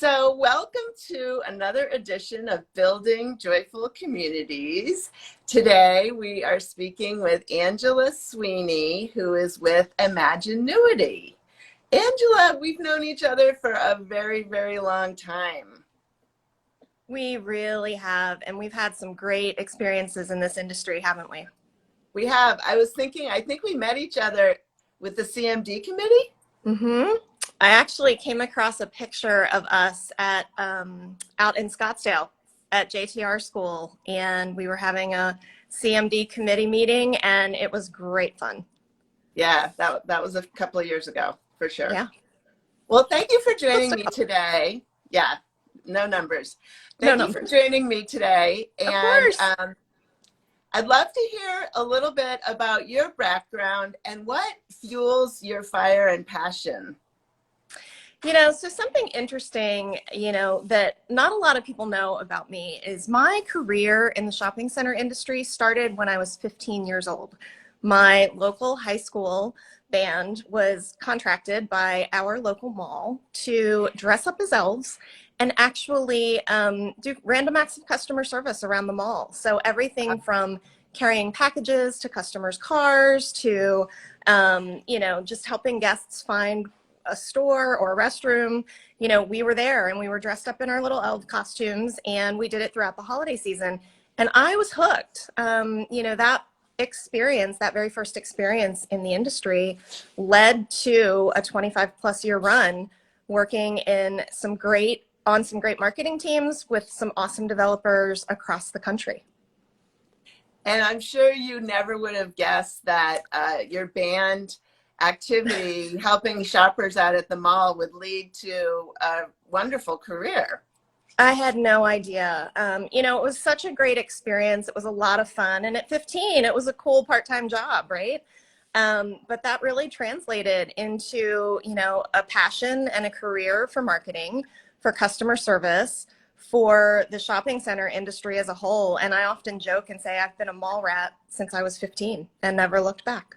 So welcome to another edition of Building Joyful Communities. Today we are speaking with Angela Sweeney, who is with Imaginuity. Angela, we've known each other for a very, very long time. We really have, and we've had some great experiences in this industry, haven't we? We have. I was thinking, I think we met each other with the CMD committee. Mm-hmm. I actually came across a picture of us at out in Scottsdale at JTR school, and we were having a CMD committee meeting, and it was great fun. Yeah, that was a couple of years ago, for sure. Yeah. Well, thank you for joining me today. Yeah, no numbers. Thank you for joining me today. Of And course. I'd love to hear a little bit about your background and what fuels your fire and passion. So something interesting, that not a lot of people know about me is my career in the shopping center industry started when I was 15 years old. My local high school band was contracted by our local mall to dress up as elves and actually do random acts of customer service around the mall. So everything from carrying packages to customers' cars to, just helping guests find a store or a restroom. We were there and we were dressed up in our little elf costumes, and we did it throughout the holiday season. And I was hooked. That experience, that very first experience in the industry led to a 25+ year run working in on some great marketing teams with some awesome developers across the country. And I'm sure you never would have guessed that your band activity helping shoppers out at the mall would lead to a wonderful career. I had no idea. It was such a great experience. It was a lot of fun. And at 15, it was a cool part-time job, right? But that really translated into, a passion and a career for marketing, for customer service, for the shopping center industry as a whole. And I often joke and say I've been a mall rat since I was 15 and never looked back.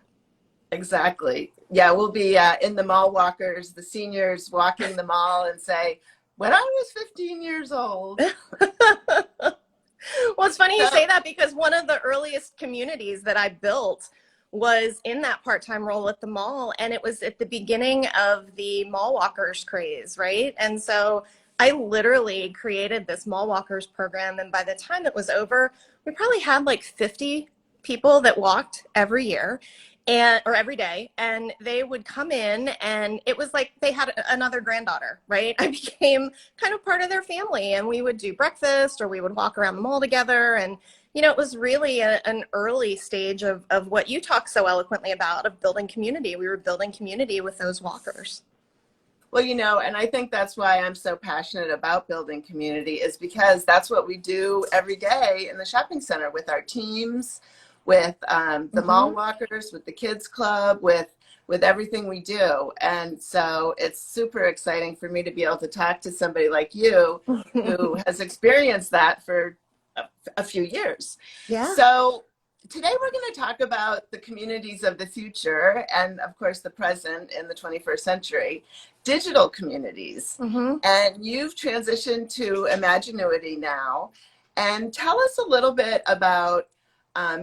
Exactly. Yeah, we'll be in the mall walkers, the seniors walking the mall and say, when I was 15 years old. Well, it's funny you say that because one of the earliest communities that I built was in that part-time role at the mall. And it was at the beginning of the mall walkers craze, right? And so I literally created this mall walkers program. And by the time it was over, we probably had like 50 people that walked every year or every day, and they would come in, and it was like they had another granddaughter, right? I became kind of part of their family, and we would do breakfast or we would walk around the mall together. And it was really an early stage of what you talk so eloquently about, of building community. We were building community with those walkers. Well, and I think that's why I'm so passionate about building community, is because that's what we do every day in the shopping center with our teams, with the mall walkers, with the kids club, with everything we do. And so it's super exciting for me to be able to talk to somebody like you who has experienced that for a few years. Yeah. So today we're going to talk about the communities of the future and, of course, the present in the 21st century, digital communities. And you've transitioned to Imaginuity now. And tell us a little bit about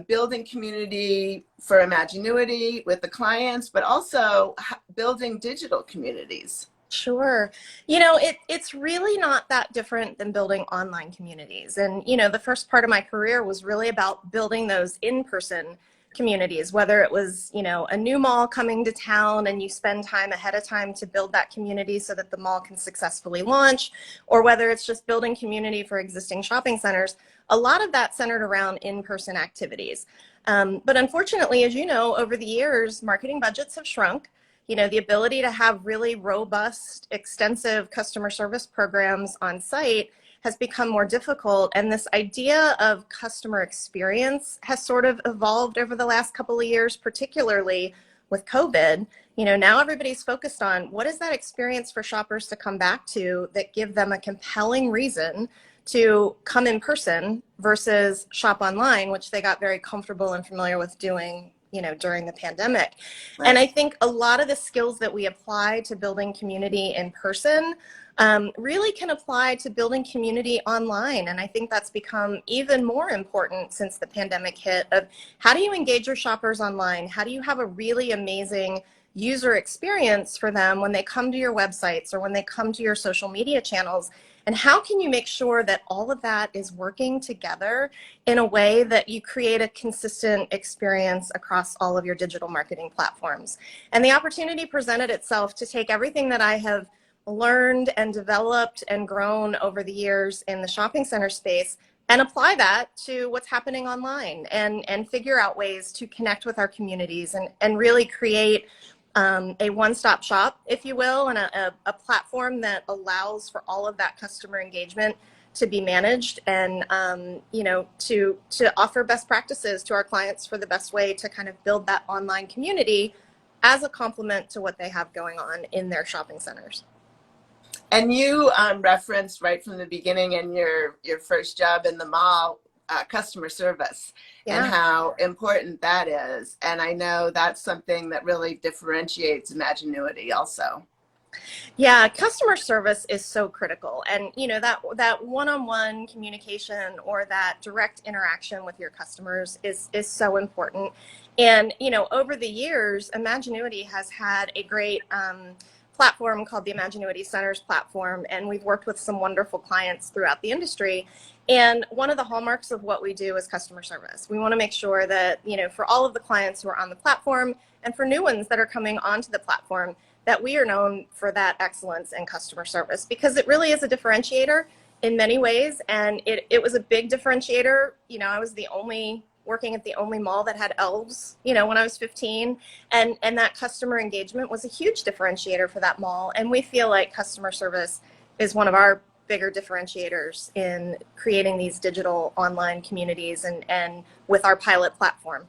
building community for Imaginuity with the clients, but also building digital communities. Sure. It's really not that different than building online communities. And, the first part of my career was really about building those in-person communities, whether it was, a new mall coming to town and you spend time ahead of time to build that community so that the mall can successfully launch, or whether it's just building community for existing shopping centers. A lot of that centered around in-person activities. But unfortunately, as you know, over the years, marketing budgets have shrunk. The ability to have really robust, extensive customer service programs on site has become more difficult. And this idea of customer experience has sort of evolved over the last couple of years, particularly with COVID. Now everybody's focused on what is that experience for shoppers to come back to that give them a compelling reason to come in person versus shop online, which they got very comfortable and familiar with doing during the pandemic. Right. And I think a lot of the skills that we apply to building community in person really can apply to building community online. And I think that's become even more important since the pandemic hit, of how do you engage your shoppers online? How do you have a really amazing user experience for them when they come to your websites or when they come to your social media channels? And how can you make sure that all of that is working together in a way that you create a consistent experience across all of your digital marketing platforms? And the opportunity presented itself to take everything that I have learned and developed and grown over the years in the shopping center space and apply that to what's happening online, and figure out ways to connect with our communities and really create a one-stop shop, if you will, and a platform that allows for all of that customer engagement to be managed, and to offer best practices to our clients for the best way to kind of build that online community as a complement to what they have going on in their shopping centers. And you referenced right from the beginning in your first job in the mall, customer service, Yeah. and how important that is. And I know that's something that really differentiates Imaginuity also. Yeah, customer service is so critical. And that one-on-one communication or that direct interaction with your customers is so important. And over the years, Imaginuity has had a great platform called the Imaginuity Centers platform, and we've worked with some wonderful clients throughout the industry. And one of the hallmarks of what we do is customer service. We want to make sure that, for all of the clients who are on the platform and for new ones that are coming onto the platform, that we are known for that excellence in customer service, because it really is a differentiator in many ways. And it was a big differentiator. I was working at the only mall that had elves, when I was 15, and that customer engagement was a huge differentiator for that mall. And we feel like customer service is one of our bigger differentiators in creating these digital online communities and with our pilot platform.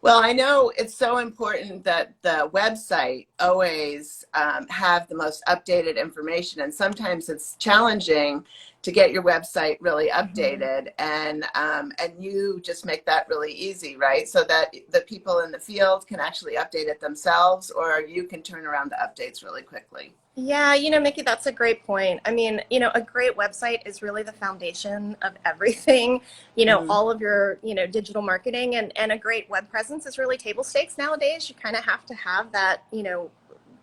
Well, I know it's so important that the website always have the most updated information, and sometimes it's challenging to get your website really updated, and you just make that really easy, right? So that the people in the field can actually update it themselves, or you can turn around the updates really quickly. Yeah, Mickey, that's a great point. I mean, a great website is really the foundation of everything, all of your, digital marketing, and a great web presence is really table stakes nowadays. You kind of have to have that,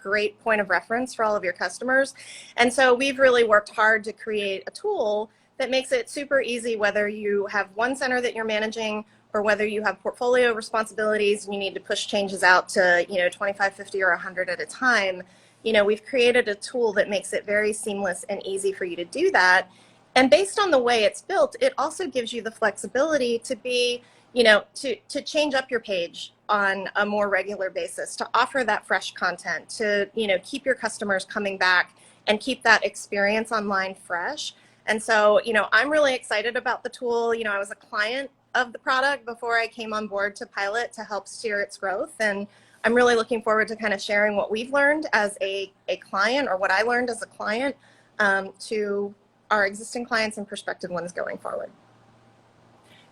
great point of reference for all of your customers. And so we've really worked hard to create a tool that makes it super easy, whether you have one center that you're managing or whether you have portfolio responsibilities and you need to push changes out to, 25, 50, or 100 at a time. We've created a tool that makes it very seamless and easy for you to do that. And based on the way it's built, it also gives you the flexibility to be, to change up your page on a more regular basis, to offer that fresh content, to, keep your customers coming back and keep that experience online fresh. And so, I'm really excited about the tool. I was a client of the product before I came on board to pilot to help steer its growth. And I'm really looking forward to kind of sharing what we've learned as a client, or what I learned as a client, to our existing clients and prospective ones going forward.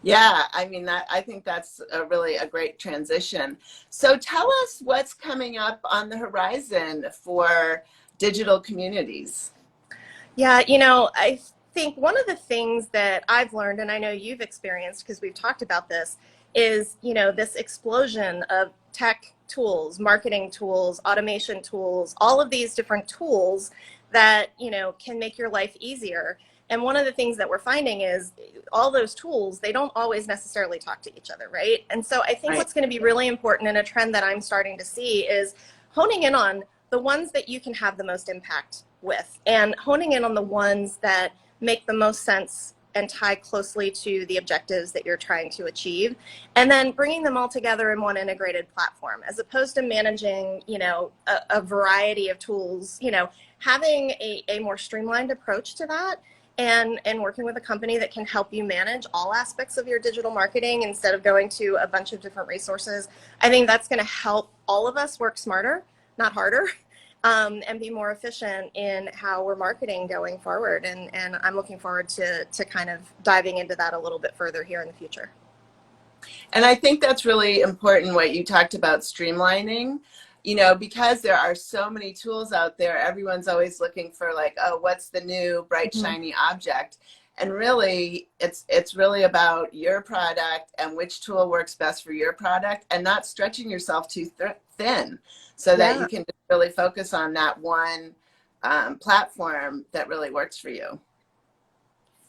Yeah, I mean, I think that's really a great transition. So tell us what's coming up on the horizon for digital communities. Yeah, I think one of the things that I've learned, and I know you've experienced because we've talked about this, is, this explosion of tech tools, marketing tools, automation tools, all of these different tools that, can make your life easier. And one of the things that we're finding is all those tools, they don't always necessarily talk to each other, right? And so I think what's going to be really important, and a trend that I'm starting to see, is honing in on the ones that you can have the most impact with, and honing in on the ones that make the most sense and tie closely to the objectives that you're trying to achieve, and then bringing them all together in one integrated platform, as opposed to managing, a variety of tools, having a more streamlined approach to that, and working with a company that can help you manage all aspects of your digital marketing instead of going to a bunch of different resources. I think that's going to help all of us work smarter, not harder. And be more efficient in how we're marketing going forward. And I'm looking forward to kind of diving into that a little bit further here in the future. And I think that's really important what you talked about streamlining, you know, because there are so many tools out there, everyone's always looking for like, oh, what's the new bright, Mhm. shiny object? And really, it's really about your product and which tool works best for your product and not stretching yourself too thin so that Yeah. you can just really focus on that one platform that really works for you.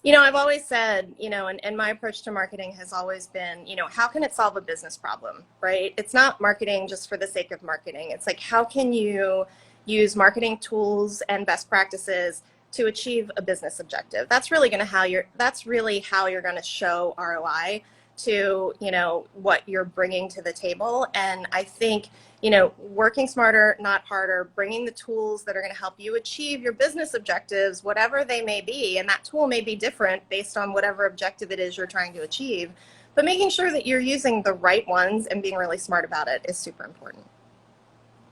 You know, I've always said, you know, and my approach to marketing has always been, you know, how can it solve a business problem, right? It's not marketing just for the sake of marketing. It's like, how can you use marketing tools and best practices to achieve a business objective? That's really how you're going to show ROI to, you know, what you're bringing to the table. And I think, you know, working smarter, not harder, bringing the tools that are going to help you achieve your business objectives, whatever they may be. And that tool may be different based on whatever objective it is you're trying to achieve. But making sure that you're using the right ones and being really smart about it is super important.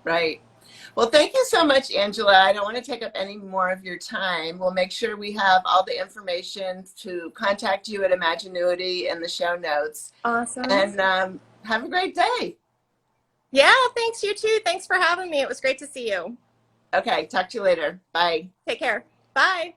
Right. Well, thank you so much, Angela. I don't want to take up any more of your time. We'll make sure we have all the information to contact you at Imaginuity in the show notes. Awesome. And have a great day. Yeah, thanks, you too. Thanks for having me. It was great to see you. Okay, talk to you later. Bye. Take care. Bye.